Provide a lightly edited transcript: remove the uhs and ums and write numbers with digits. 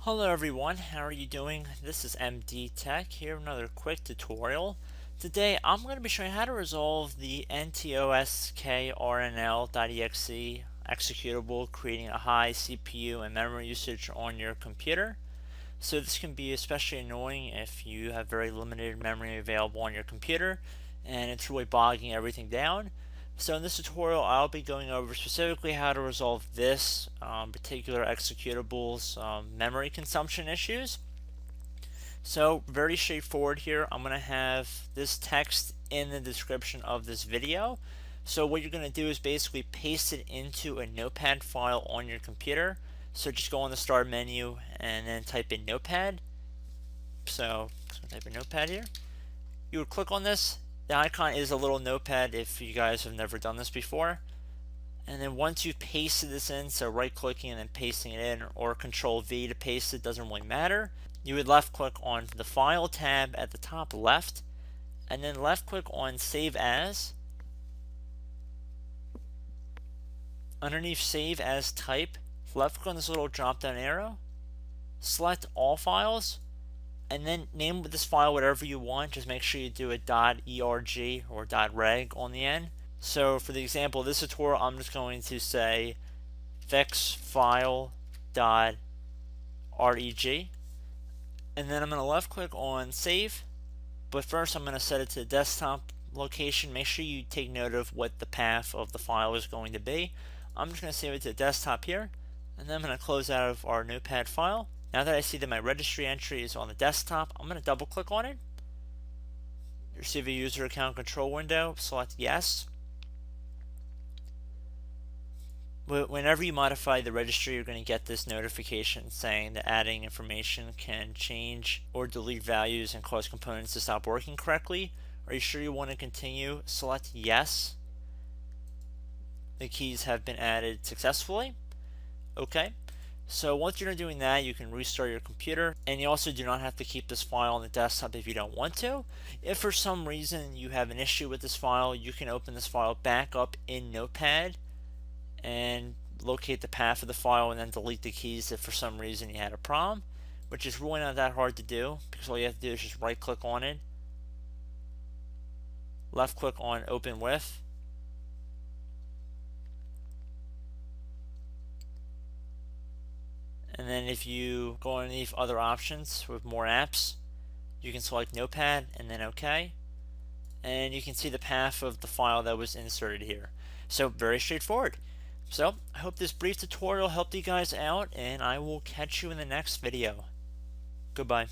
Hello everyone, how are you doing? This is MD Tech here with another quick tutorial. Today I'm going to be showing you how to resolve the ntoskrnl.exe executable creating a high CPU and memory usage on your computer. So this can be especially annoying if you have very limited memory available on your computer and it's really bogging everything down. So in this tutorial I'll be going over specifically how to resolve this particular executable's memory consumption issues. So very straightforward here. I'm going to have this text in the description of this video. So what you're going to do is basically paste it into a notepad file on your computer. So just go on the start menu and then type in notepad. So type in notepad here. You would click on this. The icon is a little notepad if you guys have never done this before. And then once you've pasted this in, so right clicking and then pasting it in, or Control V to paste it, doesn't really matter. You would left click on the File tab at the top left, and then left click on Save As. Underneath Save As Type, left click on this little drop down arrow, select All Files, and then name this file whatever you want. Just make sure you do a .erg or .reg on the end. So for the example of this tutorial, I'm just going to say fixfile.reg, and then I'm going to left click on save, but first I'm going to set it to the desktop location. Make sure you take note of what the path of the file is going to be. I'm just going to save it to the desktop here, and then I'm going to close out of our notepad file. Now that I see that my registry entry is on the desktop, I'm going to double click on it. Receive a user account control window, select yes. Whenever you modify the registry, you're going to get this notification saying that adding information can change or delete values and cause components to stop working correctly. Are you sure you want to continue? Select yes. The keys have been added successfully. Okay. So once you're doing that, you can restart your computer, and you also do not have to keep this file on the desktop if you don't want to. If for some reason you have an issue with this file, you can open this file back up in Notepad and locate the path of the file and then delete the keys if for some reason you had a problem, which is really not that hard to do because all you have to do is just right click on it, left click on Open With, and then if you go underneath other options with more apps, you can select Notepad and then OK, and you can see the path of the file that was inserted here. So very straightforward. So I hope this brief tutorial helped you guys out, and I will catch you in the next video. Goodbye.